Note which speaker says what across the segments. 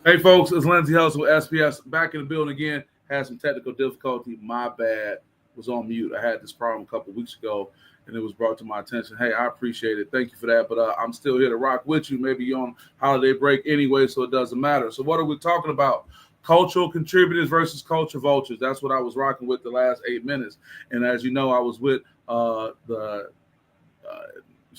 Speaker 1: Hey, folks, it's Lindsay Hustle with SPS back in the building again. Had some technical difficulty. My bad. Was on mute. I had this problem a couple weeks ago, and it was brought to my attention. Hey, I appreciate it. Thank you for that. But I'm still here to rock with you. Maybe you're on holiday break anyway, so it doesn't matter. So, what are we talking about? Cultural contributors versus culture vultures. That's what I was rocking with the last 8 minutes. And as you know, I was with the uh,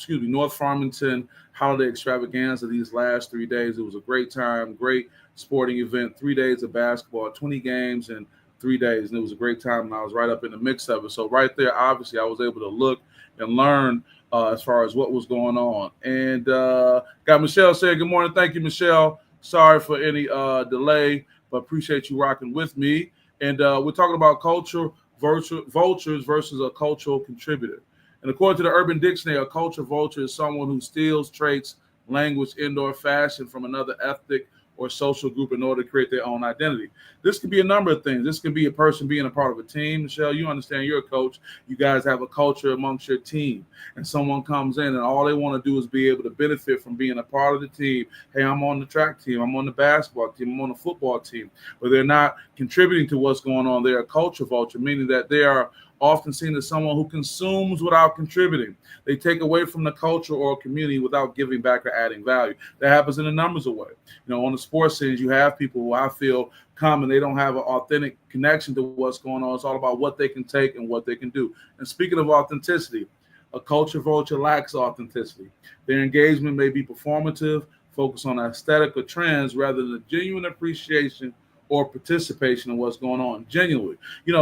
Speaker 1: North Farmington holiday extravaganza these last 3 days. It was a great time, great sporting event. 3 days of basketball, 20 games in 3 days, and it was a great time. And I was right up in the mix of it. So right there, obviously, I was able to look and learn as far as what was going on. And got Michelle saying good morning. Thank you, Michelle. Sorry for any delay, but appreciate you rocking with me. And we're talking about vultures versus a cultural contributor. And according to the Urban Dictionary, a culture vulture is someone who steals traits, language, indoor fashion from another ethnic or social group in order to create their own identity. This could be a number of things. This could be a person being a part of a team. Michelle, you understand you're a coach. You guys have a culture amongst your team. And someone comes in and all they want to do is be able to benefit from being a part of the team. Hey, I'm on the track team. I'm on the basketball team. I'm on the football team. But they're not contributing to what's going on. They're a culture vulture, meaning that they are often seen as someone who consumes without contributing. They take away from the culture or community without giving back or adding value. That happens in a numbers of ways. On the sports scenes, you have people who I feel come and they don't have an authentic connection to what's going on. It's all about what they can take and what they can do. And speaking of authenticity, a culture vulture lacks authenticity. Their engagement may be performative, focused on aesthetic or trends rather than a genuine appreciation or participation in what's going on genuinely.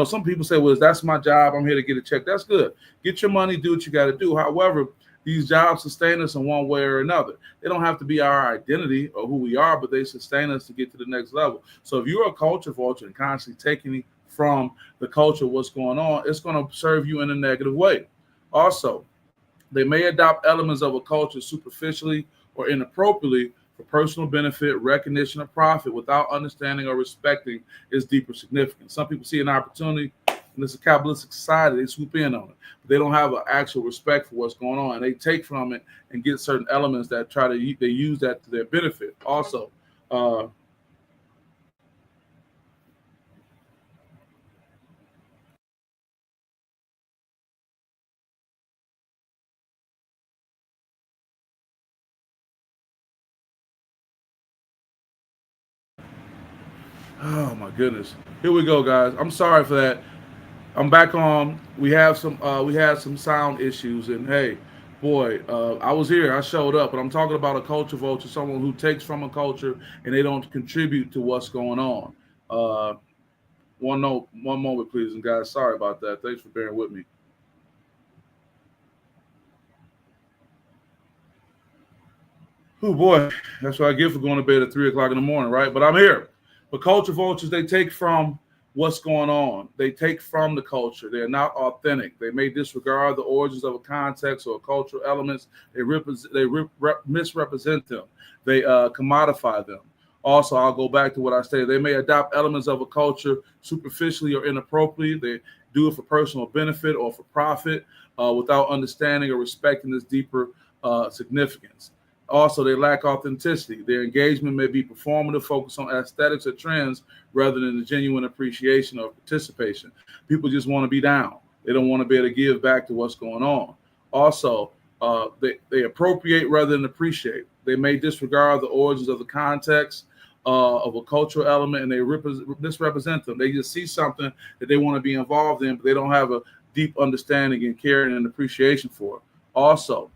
Speaker 1: Some people say, well, that's my job. I'm here to get a check. That's good. Get your money, do what you got to do. However, these jobs sustain us in one way or another. They don't have to be our identity or who we are, but they sustain us to get to the next level. So if you're a culture vulture and constantly taking from the culture what's going on, it's going to serve you in a negative way. Also, they may adopt elements of a culture superficially or inappropriately for personal benefit, recognition, or profit without understanding or respecting its deeper significance. Some people see an opportunity, and it's a capitalistic society, they swoop in on it. But they don't have an actual respect for what's going on, and they take from it and get certain elements that they use that to their benefit. Also, uh, oh my goodness, here we go, guys. I'm sorry for that. I'm back on. We had some sound issues, and hey, boy, I was here. I showed up, but I'm talking about a culture vulture, someone who takes from a culture and they don't contribute to what's going on. Uh, one moment, please, and guys, sorry about that. Thanks for bearing with me. Oh boy, that's what I get for going to bed at 3 o'clock in the morning, right? But I'm here. But culture vultures, they take from what's going on. They take from the culture. They're not authentic. They may disregard the origins of a context or cultural elements. Misrepresent them. They commodify them. Also, I'll go back to what I stated. They may adopt elements of a culture superficially or inappropriately. They do it for personal benefit or for profit without understanding or respecting its deeper significance. Also, they lack authenticity. Their engagement may be performative, focused on aesthetics or trends rather than the genuine appreciation or participation. People just want to be down. They don't want to be able to give back to what's going on. Also, they appropriate rather than appreciate. They may disregard the origins of the context of a cultural element and they misrepresent them. They just see something that they want to be involved in, but they don't have a deep understanding and care and appreciation for it. Also,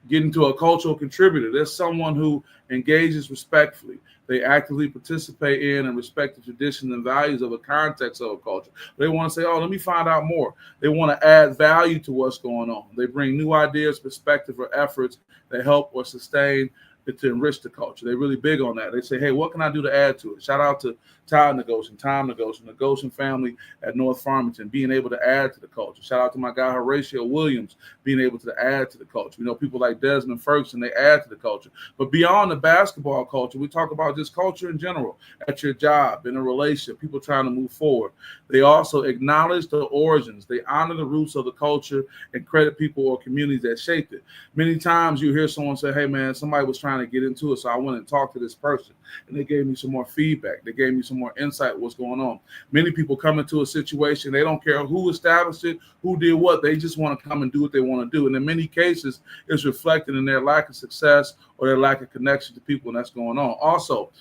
Speaker 1: getting to a cultural contributor. There's someone who engages respectfully. They actively participate in and respect the traditions and values of a context of a culture. They want to say, oh, let me find out more. They want to add value to what's going on. They bring new ideas, perspective, or efforts that help or sustain to enrich the culture. They're really big on that. They say, hey, what can I do to add to it? Shout out to Time Negoshin, the Goshen family at North Farmington, being able to add to the culture. Shout out to my guy Horatio Williams, being able to add to the culture. People like Desmond Ferguson, they add to the culture. But beyond the basketball culture, we talk about just culture in general, at your job, in a relationship, people trying to move forward. They also acknowledge the origins. They honor the roots of the culture and credit people or communities that shaped it. Many times you hear someone say, hey, man, somebody was trying trying to get into it. So I went and talked to this person, and they gave me some more feedback. They gave me some more insight what's going on. Many people come into a situation, they don't care who established it, who did what. They just want to come and do what they want to do. And in many cases, it's reflected in their lack of success or their lack of connection to people, and that's going on. Also,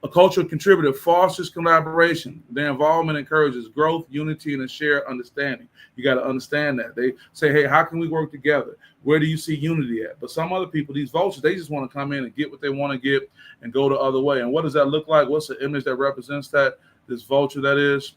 Speaker 1: a cultural contributor fosters collaboration. Their involvement encourages growth, unity, and a shared understanding. You got to understand that. They say, hey, how can we work together? Where do you see unity at? But some other people, these vultures, they just want to come in and get what they want to get and go the other way. And what does that look like? What's the image that represents that? This vulture that is?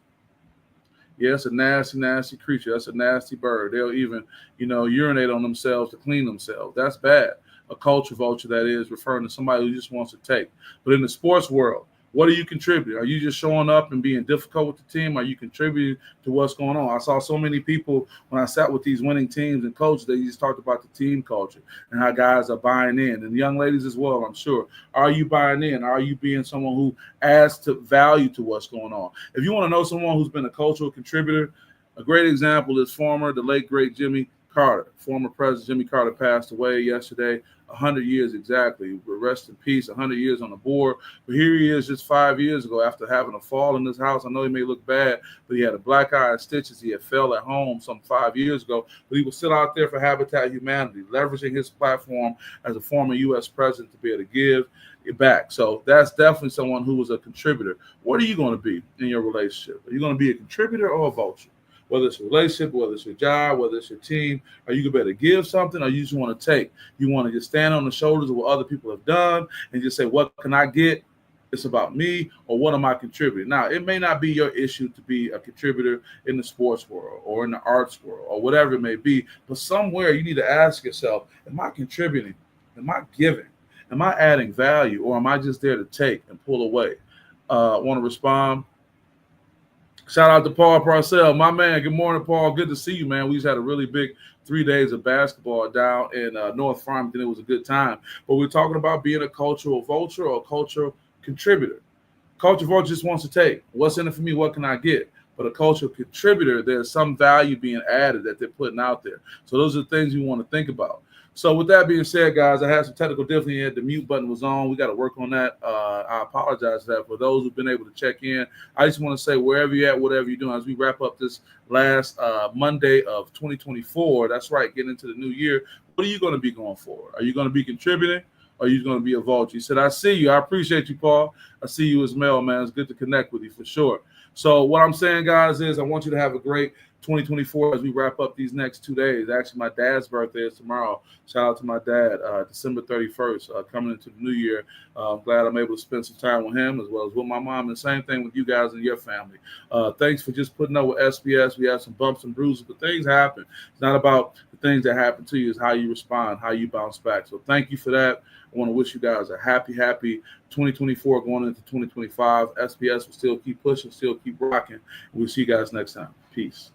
Speaker 1: Yeah, it's a nasty, nasty creature. That's a nasty bird. They'll even, urinate on themselves to clean themselves. That's bad. A culture vulture, that is, referring to somebody who just wants to take. But in the sports world, what are you contributing? Are you just showing up and being difficult with the team? Are you contributing to what's going on? I saw so many people when I sat with these winning teams and coaches, they just talked about the team culture and how guys are buying in, and young ladies as well, I'm sure. Are you buying in? Are you being someone who adds to value to what's going on? If you want to know someone who's been a cultural contributor, a great example is the late, great Jimmy Carter. Former President Jimmy Carter passed away yesterday. 100 years exactly. Rest in peace. 100 years on the board. But here he is just 5 years ago after having a fall in his house. I know he may look bad, but he had a black eye and stitches. He had fell at home some 5 years ago. But he was still out there for Habitat Humanity, leveraging his platform as a former U.S. president to be able to give it back. So that's definitely someone who was a contributor. What are you going to be in your relationship? Are you going to be a contributor or a vulture? Whether it's a relationship, whether it's your job, whether it's your team, are you going to give something, or you just want to take? You want to just stand on the shoulders of what other people have done and just say, what can I get? It's about me, or what am I contributing? Now, it may not be your issue to be a contributor in the sports world or in the arts world or whatever it may be, but somewhere you need to ask yourself, am I contributing? Am I giving? Am I adding value, or am I just there to take and pull away? Want to respond? Shout out to Paul Parcell, my man. Good morning, Paul. Good to see you, man. We just had a really big 3 days of basketball down in North Farmington. It was a good time. But we're talking about being a cultural vulture or a cultural contributor. Culture vulture just wants to take. What's in it for me? What can I get? But a cultural contributor, there's some value being added that they're putting out there. So those are the things you want to think about. So with that being said, guys, I had some technical difficulty here. The mute button was on. We got to work on that. I apologize for that. For those who've been able to check in, I just want to say, wherever you're at, whatever you're doing, as we wrap up this last Monday of 2024, that's right, getting into the new year, what are you going to be going for? Are you going to be contributing? Or are you going to be a vulture? He said, I see you. I appreciate you, Paul. I see you as Mel, man. It's good to connect with you for sure. So what I'm saying, guys, is I want you to have a great 2024 as we wrap up these next 2 days. Actually, my dad's birthday is tomorrow. Shout out to my dad, December 31st, coming into the new year. I'm glad I'm able to spend some time with him as well as with my mom, and same thing with you guys and your family. Thanks for just putting up with SPS. We had some bumps and bruises, but things happen. It's not about the things that happen to you. It's how you respond, how you bounce back. So thank you for that. I want to wish you guys a happy 2024 going into 2025. SPS will still keep pushing, still keep rocking. We'll see you guys next time. Peace.